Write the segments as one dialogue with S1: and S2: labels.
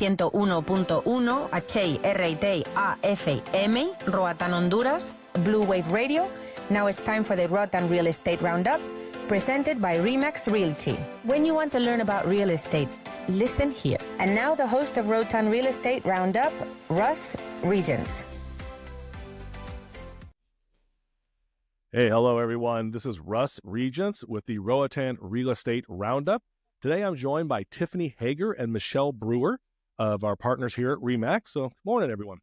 S1: 101.1 HIRT-AFM, Roatan, Honduras, Blue Wave Radio. Now it's time for the Roatan Real Estate Roundup, presented by Remax Realty. When you want to learn about real estate, listen here. And now the host of Roatan Real Estate Roundup, Russ Regents.
S2: Hey, hello everyone. This is Russ Regents with the Roatan Real Estate Roundup. Today I'm joined by Tiffiny Hager and Michelle Breuer of our partners here at Remax. So, morning everyone.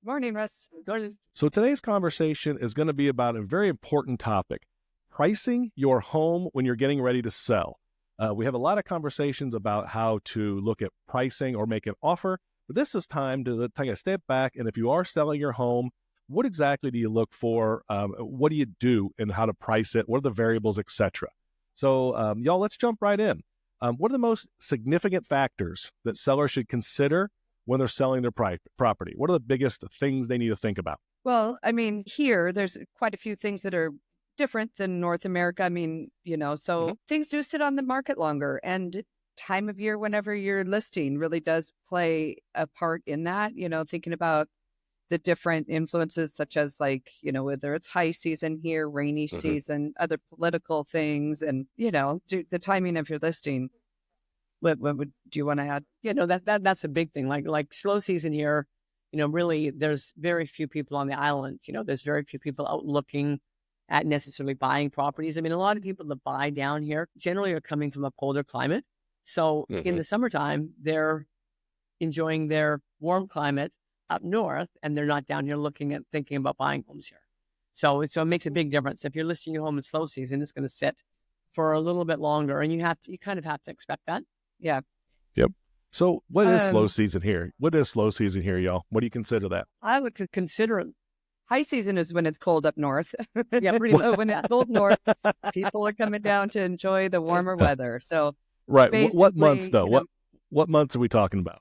S3: Morning, Russ. Morning.
S2: So today's conversation is going to be about a very important topic, pricing your home when you're getting ready to sell. We have a lot of conversations about how to look at pricing or make an offer, but this is time to take a step back. And if you are selling your home, what exactly do you look for? What do you do and how to price it? What are the variables, etc.? So y'all, let's jump right in. What are the most significant factors that sellers should consider when they're selling their property? What are the biggest things they need to think about?
S3: Well, I mean, here, there's quite a few things that are different than North America. I mean, so things do sit on the market longer, and time of year whenever you're listing really does play a part in that, thinking about the different influences such as whether it's high season here, rainy season, other political things, and, the timing of your listing. What do you want to add?
S4: That's a big thing. Like slow season here, really there's very few people on the island. There's very few people out looking at necessarily buying properties. I mean, a lot of people that buy down here generally are coming from a colder climate. So in the summertime, they're enjoying their warm climate up north, and they're not down here thinking about buying homes here. So it makes a big difference. If you're listing your home in slow season, it's going to sit for a little bit longer, and you kind of have to expect that.
S3: Yeah.
S2: Yep. So what is slow season here? What is slow season here, y'all? What do you consider that?
S4: I would consider it.
S3: High season is when it's cold up north. Yeah, pretty much. When it's cold north, people are coming down to enjoy the warmer weather. So
S2: right. What months though? What months are we talking about?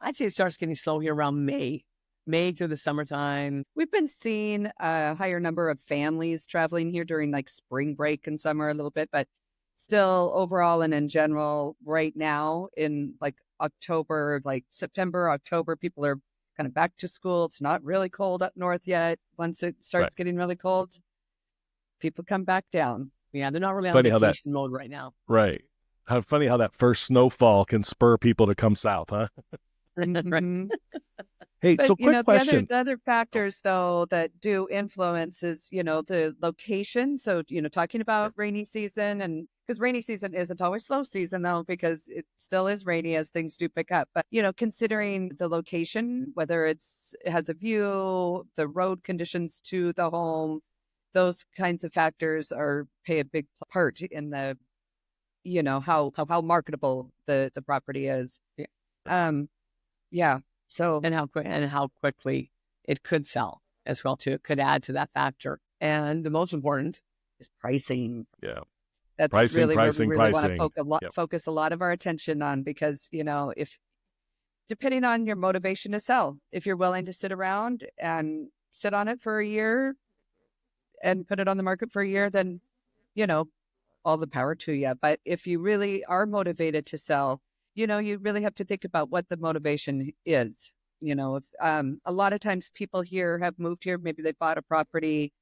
S4: I'd say it starts getting slow here around May through the summertime.
S3: We've been seeing a higher number of families traveling here during spring break and summer a little bit, but still overall and in general right now in October, September, October, people are kind of back to school. It's not really cold up north yet. Once it starts getting really cold, people come back down.
S4: Yeah, they're not really on vacation mode right now.
S2: Right. How funny how that first snowfall can spur people to come south, huh? Hey,
S3: but,
S2: so quick question.
S3: The other factors, though, that do influence is, the location. So, talking about rainy season, and because rainy season isn't always slow season, though, because it still is rainy as things do pick up. But, considering the location, whether it has a view, the road conditions to the home, those kinds of factors play a big part in the, how marketable the property is. Yeah. So
S4: and how quickly it could sell as well too. It could add to that factor. And the most important is pricing.
S2: Yeah.
S3: That's
S2: pricing,
S3: really
S2: pricing,
S3: where we really
S2: pricing.
S3: want to focus a lot of our attention on, because, if depending on your motivation to sell, if you're willing to sit around and sit on it for a year and put it on the market for a year, then, all the power to you. But if you really are motivated to sell, you really have to think about what the motivation is. A lot of times people here have moved here, maybe they bought a property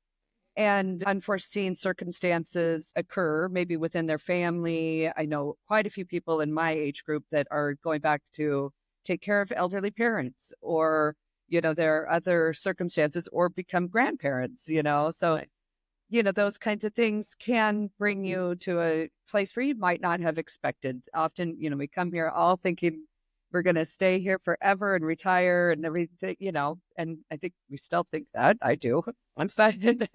S3: and unforeseen circumstances occur, maybe within their family. I know quite a few people in my age group that are going back to take care of elderly parents, or, there are other circumstances, or become grandparents, so right. Those kinds of things can bring you to a place where you might not have expected. Often, we come here all thinking we're going to stay here forever and retire and everything, and I think we still think that. I do. I'm excited.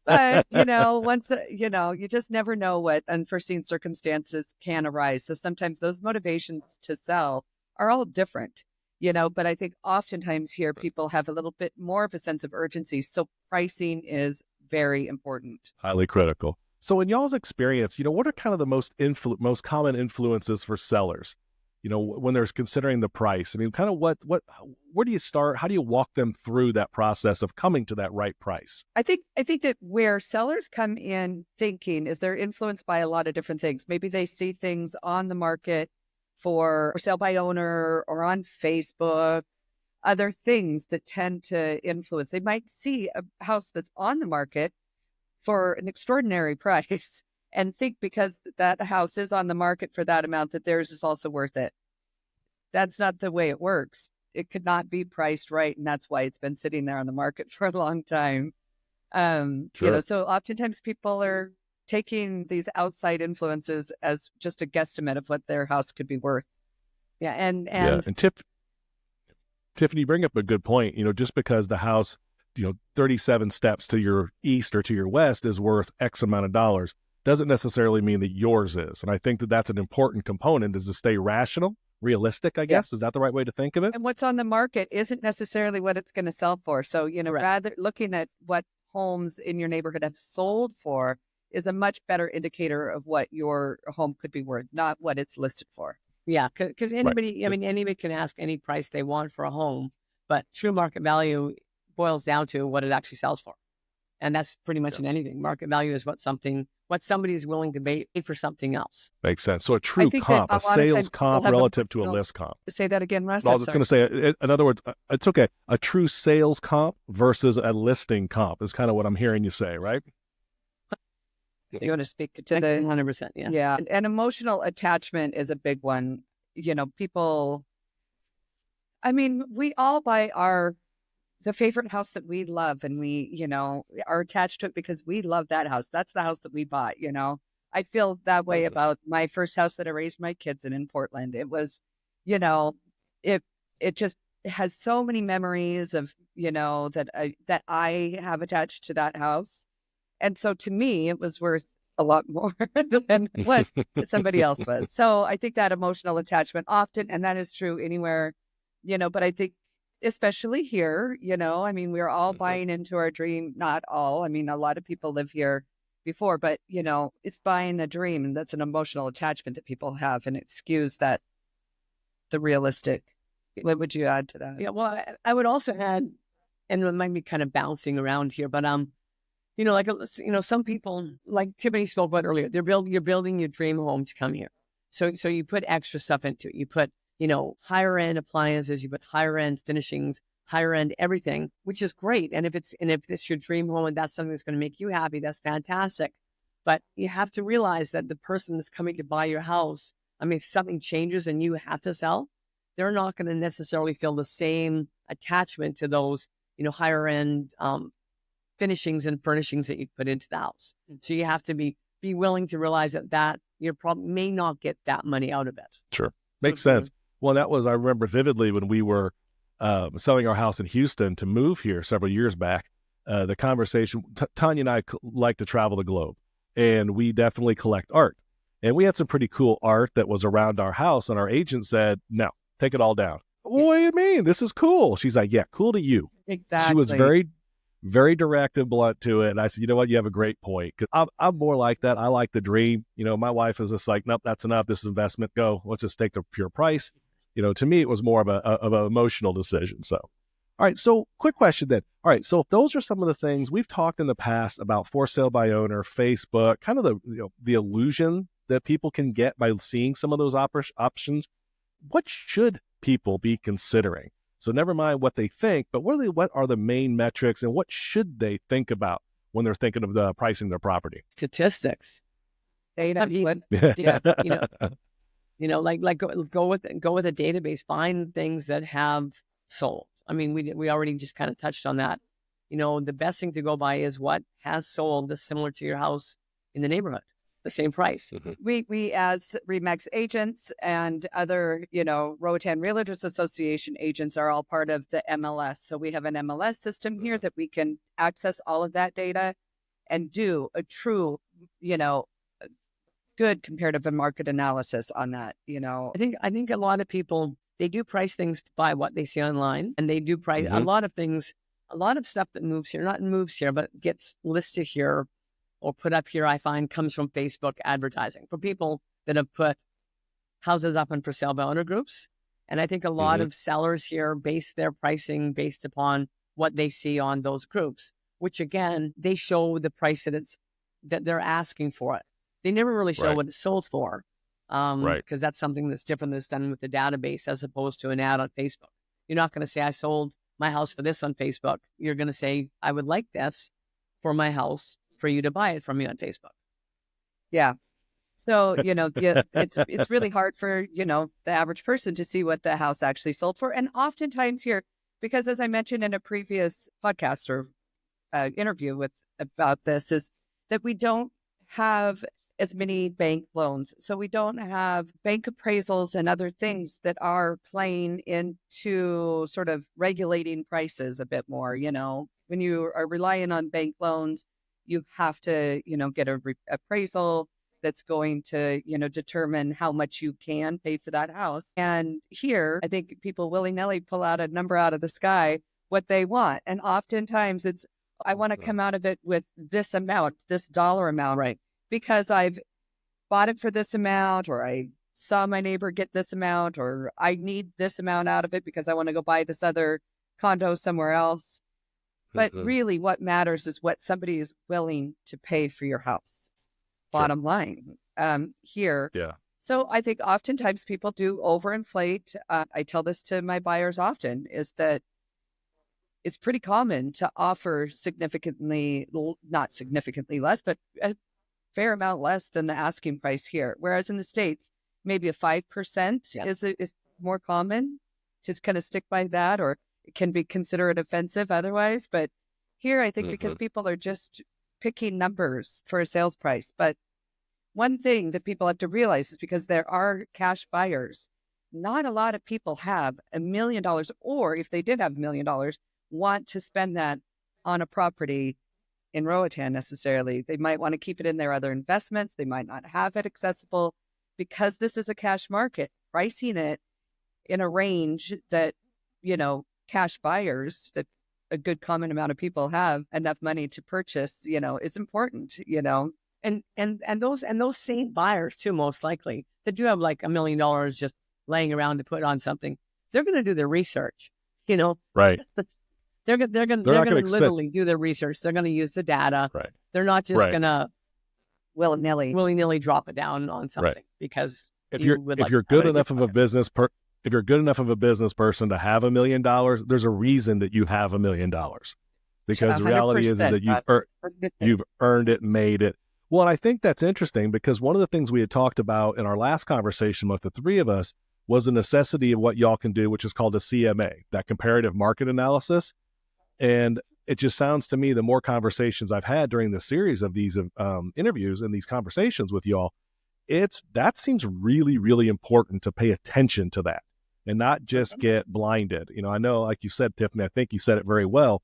S3: But, once, you just never know what unforeseen circumstances can arise. So sometimes those motivations to sell are all different, but I think oftentimes here people have a little bit more of a sense of urgency. So pricing is very important.
S2: Highly critical. So in y'all's experience, what are kind of the most common influences for sellers, when they're considering the price? I mean, kind of where do you start? How do you walk them through that process of coming to that right price?
S3: I think that where sellers come in thinking is they're influenced by a lot of different things. Maybe they see things on the market for sale by owner or on Facebook, other things that tend to influence. They might see a house that's on the market for an extraordinary price and think because that house is on the market for that amount that theirs is also worth it. That's not the way it works. It could not be priced right, and that's why it's been sitting there on the market for a long time.
S2: Sure.
S3: So oftentimes people are taking these outside influences as just a guesstimate of what their house could be worth.
S4: Yeah, and
S2: Yeah. And Tiffany, you bring up a good point. Just because the house, 37 steps to your east or to your west is worth X amount of dollars doesn't necessarily mean that yours is. And I think that that's an important component, is to stay rational, realistic, I guess. Is that the right way to think of it?
S3: And what's on the market isn't necessarily what it's going to sell for. So, rather looking at what homes in your neighborhood have sold for is a much better indicator of what your home could be worth, not what it's listed for.
S4: Yeah, because anybody, anybody can ask any price they want for a home, but true market value boils down to what it actually sells for. And that's pretty much in anything. Market value is what somebody is willing to pay for something else.
S2: Makes sense. So a true comp, a sales comp relative to a list comp.
S3: Say that again, Russ.
S2: I was going to say, in other words, it's okay. A true sales comp versus a listing comp is kind of what I'm hearing you say, right?
S3: You want to speak to the
S4: 100%? Yeah.
S3: Yeah. And emotional attachment is a big one. People, we all buy the favorite house that we love, and we, are attached to it because we love that house. That's the house that we bought, I feel that way about my first house that I raised my kids in Portland. It was, it just has so many memories of, that I have attached to that house. And so to me, it was worth a lot more than what somebody else was. So I think that emotional attachment often, and that is true anywhere, but I think especially here, we're all buying into our dream. Not all. A lot of people live here before, but, it's buying a dream, and that's an emotional attachment that people have, and it skews the realistic. What would you add to that?
S4: Yeah, well, I would also add, and it might be kind of bouncing around here, but some people, like Tiffany spoke about earlier, you're building your dream home to come here. So you put extra stuff into it. You put, higher end appliances, you put higher end finishings, higher end everything, which is great. And if it's your dream home and that's something that's going to make you happy, that's fantastic. But you have to realize that the person that's coming to buy your house, if something changes and you have to sell, they're not going to necessarily feel the same attachment to those, higher end finishings and furnishings that you put into the house. So you have to be willing to realize that you probably may not get that money out of it.
S2: Sure. Makes sense. Well, I remember vividly when we were selling our house in Houston to move here several years back, the conversation, Tanya and I like to travel the globe, and we definitely collect art. And we had some pretty cool art that was around our house, and our agent said, no, take it all down. What do you mean? This is cool. She's like, yeah, cool to you.
S3: Exactly.
S2: She was very, very direct and blunt to it. And I said, you know what? You have a great point. Because I'm more like that. I like the dream. My wife is just like, nope, that's enough. This is investment. Go. Let's just take the pure price. To me, it was more of an emotional decision. So, all right. So quick question then. All right. So if those are some of the things we've talked in the past about for sale by owner, Facebook, kind of the illusion that people can get by seeing some of those options, what should people be considering? So never mind what they think, but what are the main metrics, and what should they think about when they're thinking of the pricing their property?
S4: Statistics.
S3: Data.
S4: Like go with a database. Find things that have sold. We already just kind of touched on that. The best thing to go by is what has sold that's similar to your house in the neighborhood, the same price.
S2: Mm-hmm.
S3: We as RE/MAX agents and other, Roatan Realtors Association agents are all part of the MLS. So we have an MLS system here that we can access all of that data and do a true, good comparative and market analysis on that.
S4: I think a lot of people, they do price things by what they see online, and they do price a lot of things, a lot of stuff that not moves here, but gets listed here or put up here, I find comes from Facebook advertising for people that have put houses up on for sale by owner groups. And I think a lot of sellers here base their pricing based upon what they see on those groups, which again, they show the price that they're asking for it. They never really show what it's sold for.
S2: Right.
S4: Because that's something that's different that's done with the database as opposed to an ad on Facebook. You're not going to say, I sold my house for this on Facebook. You're going to say, I would like this for my house for you to buy it from me on Facebook.
S3: Yeah. So, it's really hard for, the average person to see what the house actually sold for. And oftentimes here, because as I mentioned in a previous podcast or interview about this, is that we don't have as many bank loans. So we don't have bank appraisals and other things that are playing into sort of regulating prices a bit more. When you are relying on bank loans, you have to, get a appraisal that's going to, determine how much you can pay for that house. And here, I think people willy-nilly pull out a number out of the sky, what they want. And oftentimes it's, I want to come out of it with this amount, this dollar amount.
S4: Right.
S3: Because I've bought it for this amount, or I saw my neighbor get this amount, or I need this amount out of it because I want to go buy this other condo somewhere else. But really what matters is what somebody is willing to pay for your house. Bottom line here.
S2: Yeah.
S3: So I think oftentimes people do overinflate. I tell this to my buyers often, is that it's pretty common to offer not significantly less, but a fair amount less than the asking price here. Whereas in the States, maybe a 5% is more common to kind of stick by that, or it can be considered offensive otherwise. But here, I think because people are just picking numbers for a sales price. But one thing that people have to realize is because there are cash buyers, not a lot of people have $1 million, or if they did have $1 million, want to spend that on a property in Roatan necessarily. They might want to keep it in their other investments. They might not have it accessible because this is a cash market. Pricing it in a range that, cash buyers, that a good common amount of people have enough money to purchase, is important,
S4: And those same buyers too, most likely, that do have like $1 million just laying around to put on something, they're going to do their research,
S2: Right.
S4: They're going to literally do their research. They're going to use the data.
S2: Right.
S4: They're not just going to willy-nilly drop it down on something because
S2: if you're good enough of a business person to have $1 million, there's a reason that you have $1 million, because the reality is that you've earned it, made it. Well, and I think that's interesting because one of the things we had talked about in our last conversation with the three of us was the necessity of what y'all can do, which is called a CMA, that comparative market analysis. And it just sounds to me, the more conversations I've had during the series of these interviews and these conversations with y'all, that seems really, really important to pay attention to that and not just get blinded. I know, like you said, Tiffany, I think you said it very well.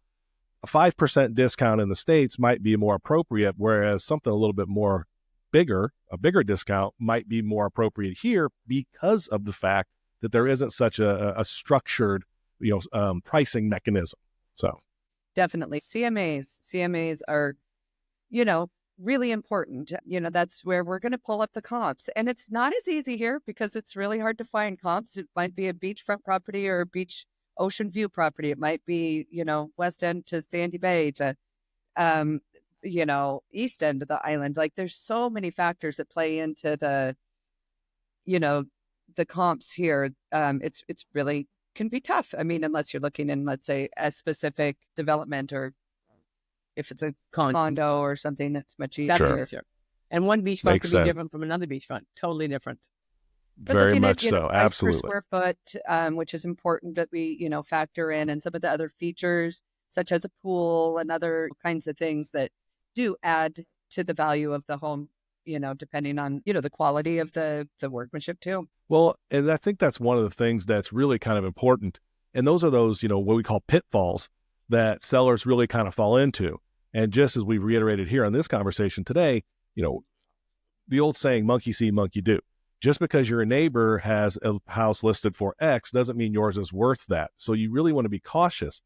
S2: A 5% discount in the States might be more appropriate, whereas something a little bit more a bigger discount might be more appropriate here because of the fact that there isn't such a structured, pricing mechanism. So
S3: definitely CMAs are, really important. That's where we're going to pull up the comps, and it's not as easy here because it's really hard to find comps. It might be a beachfront property or a beach ocean view property. It might be, West End to Sandy Bay to, East End of the island. Like there's so many factors that play into the comps here. It's really can be tough. I mean, unless you're looking in, let's say, a specific development, or if it's a condo or something, that's much easier.
S4: That's easier. And one beachfront could be different from another beachfront. Totally different.
S3: But
S2: very much so. Absolutely.
S3: Per square foot, which is important that we, factor in, and some of the other features, such as a pool and other kinds of things that do add to the value of the home, depending on, the quality of the workmanship too.
S2: Well, and I think that's one of the things that's really kind of important. And those are those, what we call pitfalls that sellers really kind of fall into. And just as we've reiterated here on this conversation today, the old saying, monkey see, monkey do. Just because your neighbor has a house listed for X doesn't mean yours is worth that. So you really want to be cautious,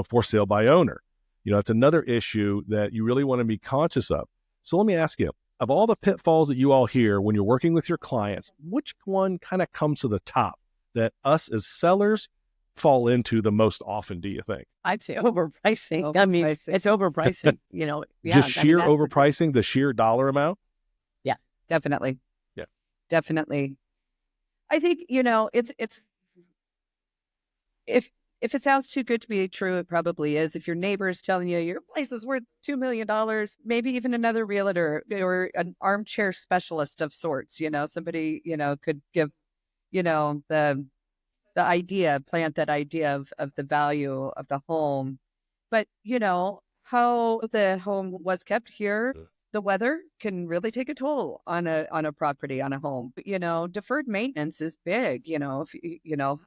S2: for sale by owner. It's another issue that you really want to be conscious of. So let me ask you, of all the pitfalls that you all hear when you're working with your clients, which one kind of comes to the top that us as sellers fall into the most often, do you think?
S4: I'd say overpricing. I mean, it's overpricing,
S2: Just sheer overpricing, the sheer dollar amount?
S3: Yeah, definitely.
S2: Yeah.
S3: definitely. I think, it's if it sounds too good to be true, it probably is. If your neighbor is telling you your place is worth $2 million, maybe even another realtor or an armchair specialist of sorts, somebody, could give, the plant that idea of the value of the home. But, how the home was kept here, the weather can really take a toll on a property, on a home. Deferred maintenance is big. If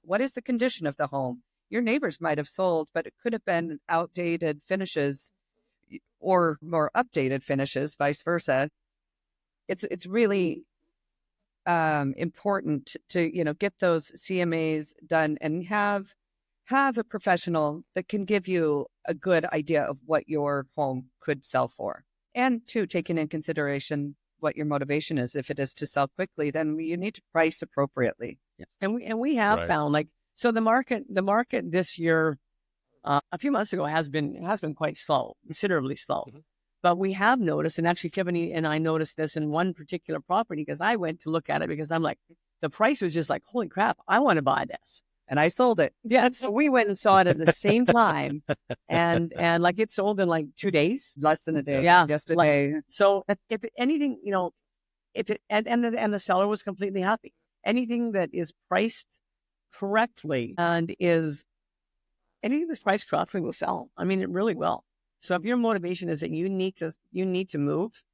S3: what is the condition of the home? Your neighbors might have sold, but it could have been outdated finishes or more updated finishes, vice versa. It's really important to get those CMAs done and have a professional that can give you a good idea of what your home could sell for. And two, taking in consideration what your motivation is. If it is to sell quickly, then you need to price appropriately.
S4: Yeah. And we have found so the market this year, a few months ago has been quite slow, considerably slow. Mm-hmm. But we have noticed, and actually Tiffany and I noticed this in one particular property because I went to look at it because I'm like, the price was just like, holy crap, I want to buy this. And I sold it. Yeah. So we went and saw it at the same time. And like it sold in like 2 days.
S3: Less than a day.
S4: Yeah.
S3: Just a day.
S4: So if anything, and the seller was completely happy. Anything that is priced correctly and anything that's priced correctly will sell. I mean, it really will. So if your motivation is that you need to move,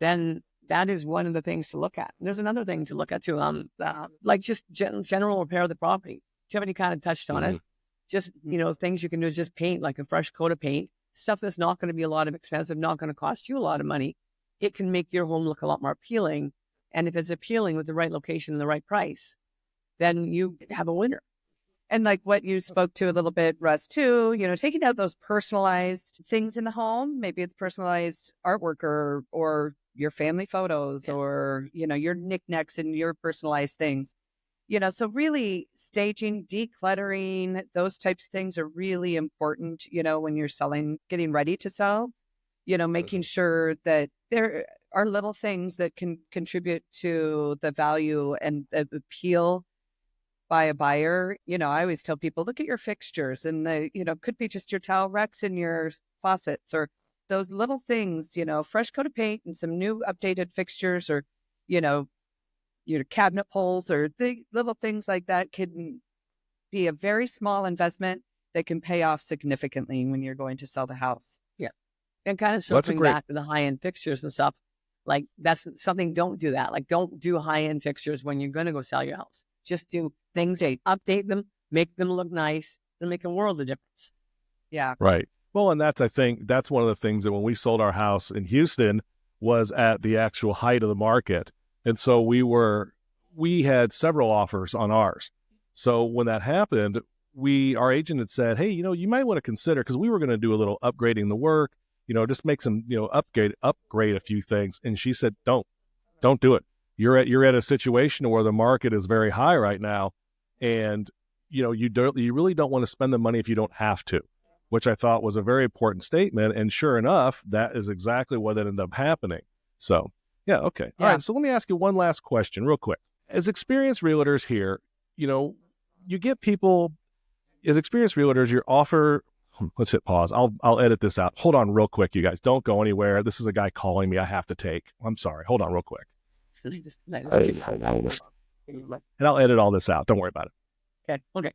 S4: then that is one of the things to look at. And there's another thing to look at too, like just general repair of the property. Tiffany kind of touched on it. Just, things you can do is just paint, like a fresh coat of paint, stuff that's not going to be a lot of expensive, not going to cost you a lot of money. It can make your home look a lot more appealing. And if it's appealing with the right location and the right price, then you have a winner.
S3: And like what you spoke to a little bit, Russ, too, taking out those personalized things in the home. Maybe it's personalized artwork or your family photos or, your knickknacks and your personalized things. So really staging, decluttering, those types of things are really important, when you're selling, getting ready to sell, making sure that there are little things that can contribute to the value and the appeal by a buyer. I always tell people, look at your fixtures and could be just your towel racks and your faucets or those little things, fresh coat of paint and some new updated fixtures or, your cabinet poles or the little things like that can be a very small investment that can pay off significantly when you're going to sell the house.
S4: Yeah. And kind of circling back to the high-end fixtures and stuff, like that's something, don't do that. Like don't do high-end fixtures when you're going to go sell your house. Just do things, update them, make them look nice, and make a world of difference.
S3: Yeah.
S2: Right. Well, and I think that's one of the things that when we sold our house in Houston was at the actual height of the market. And so we had several offers on ours. So when that happened, our agent had said, hey, you might want to consider, because we were going to do a little upgrading the work, just make some, upgrade a few things. And she said, don't do it. You're at a situation where the market is very high right now. And, you really don't want to spend the money if you don't have to, which I thought was a very important statement. And sure enough, that is exactly what ended up happening. So, yeah, okay. All right. So let me ask you one last question real quick. As experienced realtors here, you get people, as experienced realtors, you offer, let's hit pause. I'll edit this out. Hold on real quick, you guys. Don't go anywhere. This is a guy calling me. I have to take. I'm sorry. Hold on real quick. And I'll edit all this out. Don't worry about it.
S4: Okay.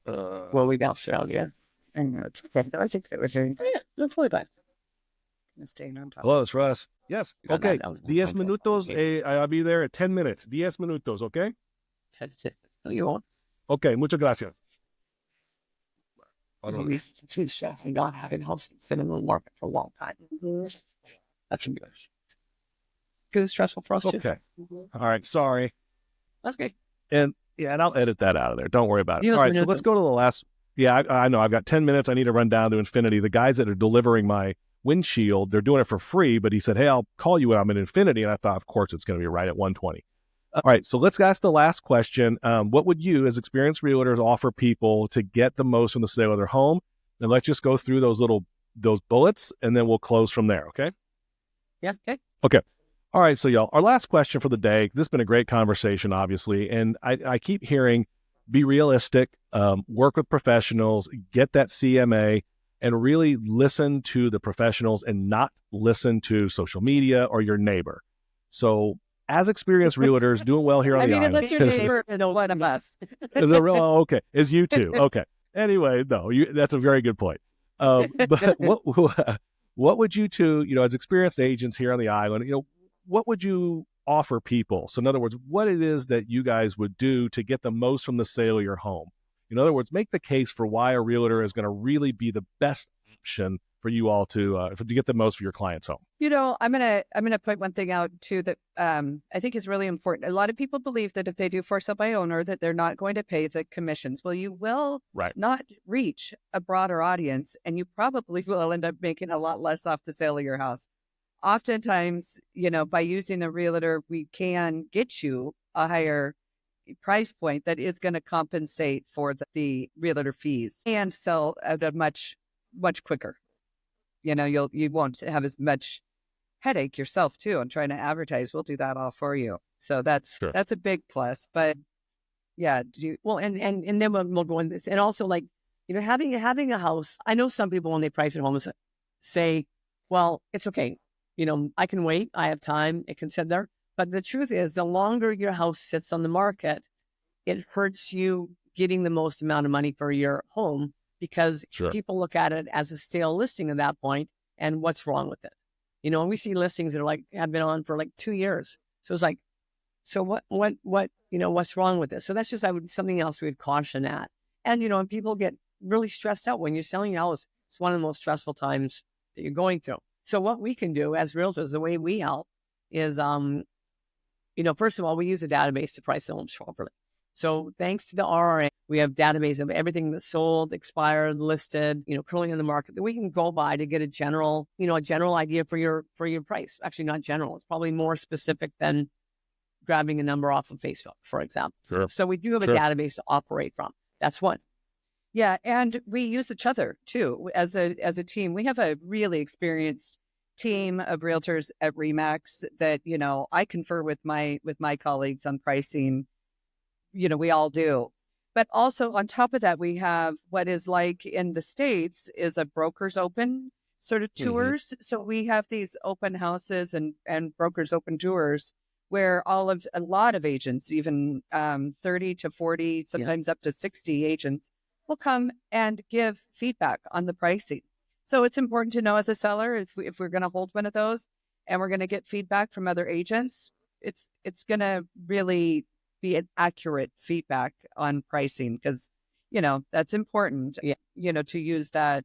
S4: Well, we bounced around, yeah.
S3: It's okay. I think that was very...
S4: Yeah, no, totally fine.
S3: Staying on top.
S2: Hello, it's Russ. Yes. Okay.
S4: That was
S2: 10 minutos. I'll be there at 10 minutes. 10 minutos, okay?
S4: No, you won't.
S2: Okay. Muchas gracias.
S4: Not having house been in the market for a long time. That's good. Because it's stressful for us too.
S2: Okay. All right. Sorry.
S4: That's okay.
S2: And I'll edit that out of there. Don't worry about it. All right. So let's go to the last. Yeah, I know. I've got 10 minutes. I need to run down to Infinity. The guys that are delivering my windshield, they're doing it for free, but he said, hey, I'll call you when I'm in Infinity. And I thought, of course, it's going to be right at 1:20. All right. So let's ask the last question. What would you, as experienced realtors, offer people to get the most from the sale of their home? And let's just go through those bullets, and then we'll close from there. Okay.
S4: Yeah. Okay.
S2: Okay. All right, so y'all, our last question for the day. This has been a great conversation, obviously, and I keep hearing, be realistic, work with professionals, get that CMA, and really listen to the professionals and not listen to social media or your neighbor. So, as experienced realtors doing well here on the island.
S3: Unless your neighbor is one of us.
S2: Okay, is you too? Okay. Anyway, no, that's a very good point. But what would you two, as experienced agents here on the island, what would you offer people? So in other words, what it is that you guys would do to get the most from the sale of your home. In other words, make the case for why a realtor is going to really be the best option for you all to get the most for your client's home.
S3: I'm gonna point one thing out too that I think is really important. A lot of people believe that if they do for sale by owner, that they're not going to pay the commissions. Well, you will not reach a broader audience, and you probably will end up making a lot less off the sale of your house. Oftentimes, by using a realtor, we can get you a higher price point that is going to compensate for the realtor fees and sell at a much quicker. You won't have as much headache yourself too on trying to advertise. We'll do that all for you. So that's a big plus. But yeah,
S4: and then we'll go in this, and also having a house. I know some people when they price their homes say, well, it's okay. I can wait. I have time. It can sit there. But the truth is, the longer your house sits on the market, it hurts you getting the most amount of money for your home because people look at it as a stale listing at that point, and what's wrong with it? And we see listings that are have been on for 2 years. So it's what's wrong with this? So that's just something else we would caution at. And people get really stressed out when you're selling your house. It's one of the most stressful times that you're going through. So what we can do as realtors, the way we help is, first of all, we use a database to price the homes properly. So thanks to the RRA, we have database of everything that's sold, expired, listed, currently in the market that we can go by to get a general idea for your price. Actually, not general. It's probably more specific than grabbing a number off of Facebook, for example.
S2: Sure.
S4: So we do have a database to operate from. That's one.
S3: Yeah, and we use each other too as a team. We have a really experienced team of realtors at RE/MAX that I confer with my colleagues on pricing. We all do. But also on top of that, we have what is like in the States is a brokers open sort of tours. Mm-hmm. So we have these open houses and brokers open tours where a lot of agents, even 30 to 40, sometimes up to 60 agents, will come and give feedback on the pricing. So it's important to know as a seller, if we're going to hold one of those and we're going to get feedback from other agents, it's going to really be an accurate feedback on pricing because, that's important, to use that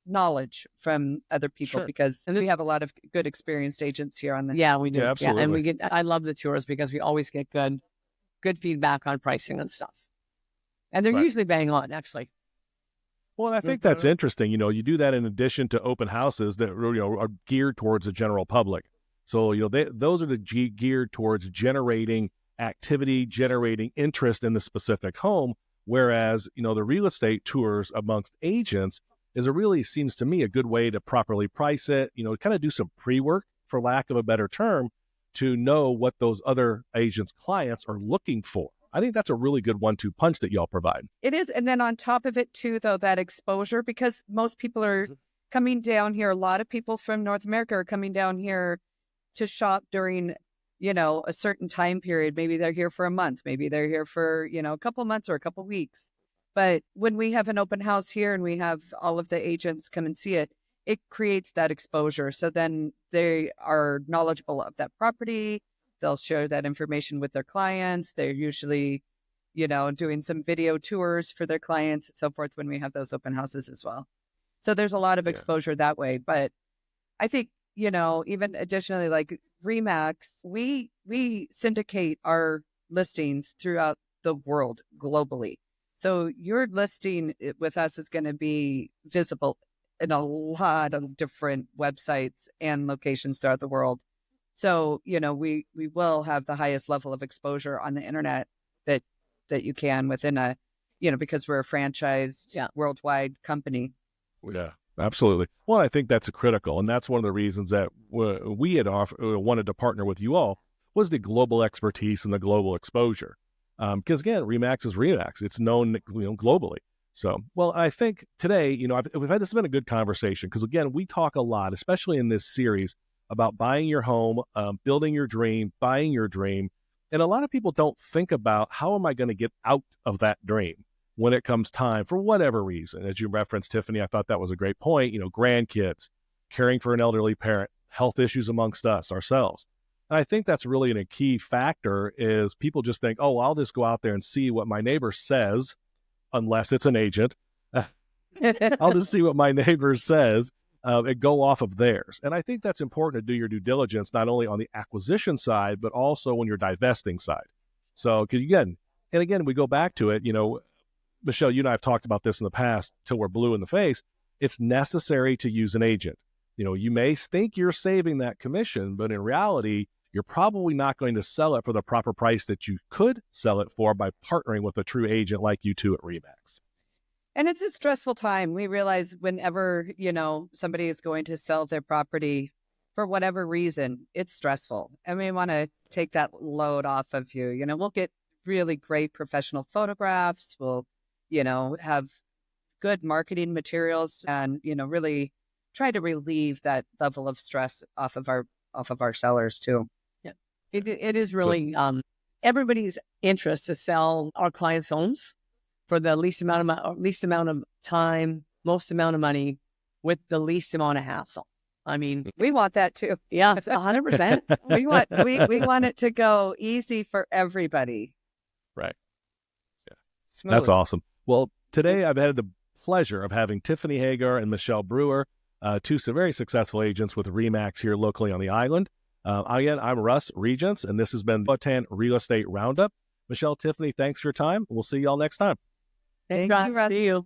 S3: knowledge from other people because we have a lot of good experienced agents here on the.
S4: Yeah, we do.
S2: Yeah, absolutely.
S4: Yeah, and I love the tours because we always get good feedback on pricing and stuff. And they're usually bang on, actually.
S2: Well, and I think that's interesting. You do that in addition to open houses that are geared towards the general public. So those are geared towards generating activity, generating interest in the specific home. Whereas the real estate tours amongst agents seems to me a good way to properly price it. Kind of do some pre-work, for lack of a better term, to know what those other agents' clients are looking for. I think that's a really good 1-2 punch that y'all provide.
S3: It is. And then on top of it too, though, that exposure, because most people are coming down here. A lot of people from North America are coming down here to shop during, a certain time period. Maybe they're here for a month. Maybe they're here for, a couple months or a couple weeks. But when we have an open house here and we have all of the agents come and see it, it creates that exposure. So then they are knowledgeable of that property. They'll share that information with their clients. They're usually, doing some video tours for their clients and so forth when we have those open houses as well. So there's a lot of exposure that way. But I think, even additionally, like RE/MAX, we syndicate our listings throughout the world globally. So your listing with us is going to be visible in a lot of different websites and locations throughout the world. So, we will have the highest level of exposure on the internet that you can within because we're a franchised worldwide company.
S2: Yeah. Absolutely. Well, I think that's critical, and that's one of the reasons that we had wanted to partner with you all was the global expertise and the global exposure. Because again, Remax is Remax; it's known globally. So, well, I think today, we've had this has been a good conversation because again, we talk a lot, especially in this series, about buying your home, building your dream, buying your dream, and a lot of people don't think about how am I going to get out of that dream when it comes time for whatever reason. As you referenced, Tiffany, I thought that was a great point. Grandkids, caring for an elderly parent, health issues amongst ourselves. And I think that's really a key factor is people just think, oh, I'll just go out there and see what my neighbor says, unless it's an agent. I'll just see what my neighbor says and go off of theirs. And I think that's important to do your due diligence, not only on the acquisition side, but also on your divesting side. So, because again, we go back to it, Michelle, you and I have talked about this in the past till we're blue in the face. It's necessary to use an agent. You may think you're saving that commission, but in reality, you're probably not going to sell it for the proper price that you could sell it for by partnering with a true agent like you two at Remax.
S3: And it's a stressful time. We realize whenever, somebody is going to sell their property for whatever reason, it's stressful. And we want to take that load off of you. We'll get really great professional photographs. We'll have good marketing materials and, really try to relieve that level of stress off of our sellers too.
S4: Yeah, it is really everybody's interest to sell our clients' homes for the least amount of time, most amount of money with the least amount of hassle. I mean,
S3: we want that too.
S4: Yeah, 100%.
S3: we want it to go easy for everybody.
S2: Right. Yeah.
S3: Smooth.
S2: That's awesome. Well, today I've had the pleasure of having Tiffiny Hager and Michelle Breuer, two very successful agents with Remax here locally on the island. Again, I'm Russ Regents, and this has been the Roatan Real Estate Roundup. Michelle, Tiffany, thanks for your time. We'll see you all next time.
S4: Thanks,
S3: Thank you,
S4: Russ. See you.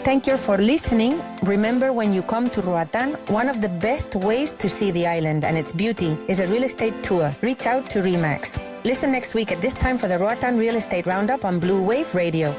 S1: Thank you for listening. Remember, when you come to Roatan, one of the best ways to see the island and its beauty is a real estate tour. Reach out to Remax. Listen next week at this time for the Roatan Real Estate Roundup on Blue Wave Radio.